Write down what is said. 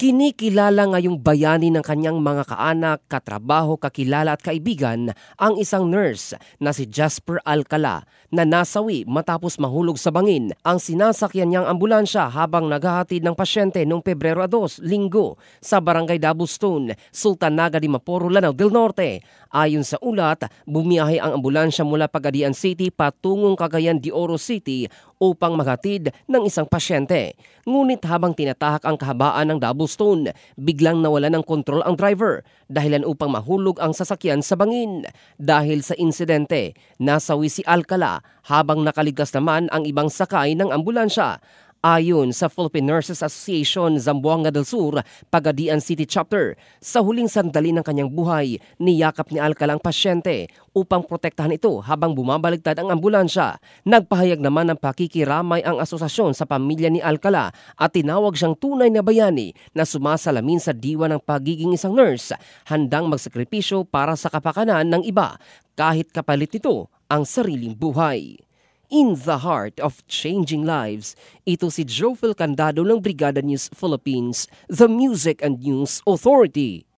Kinikilala ngayong bayani ng kanyang mga kaanak, katrabaho, kakilala at kaibigan ang isang nurse na si Jasper Alcala na nasawi matapos mahulog sa bangin ang sinasakyan niyang ambulansya habang naghahatid ng pasyente noong Pebrero 2, Linggo, sa Barangay Dabuston, Sultanaga de Maporo, Lanao del Norte. Ayon sa ulat, bumiyahe ang ambulansya mula Pagadian City patungong Cagayan de Oro City upang maghatid ng isang pasyente. Ngunit habang tinatahak ang kahabaan ng Dabuston, biglang nawala ng kontrol ang driver dahilan upang mahulog ang sasakyan sa bangin. Dahil sa insidente, nasawi si Alcala habang nakaligtas naman ang ibang sakay ng ambulansya. Ayon sa Philippine Nurses Association Zamboanga del Sur, Pagadian City Chapter, sa huling sandali ng kanyang buhay, niyakap ni Alcala ang pasyente upang protektahan ito habang bumabaligtad ang ambulansya. Nagpahayag naman ng pakikiramay ang asosasyon sa pamilya ni Alcala at tinawag siyang tunay na bayani na sumasalamin sa diwa ng pagiging isang nurse, handang magsakripisyo para sa kapakanan ng iba kahit kapalit nito ang sariling buhay. In the heart of changing lives, ito si Jofel Candado ng Brigada News Philippines, the Music and News Authority.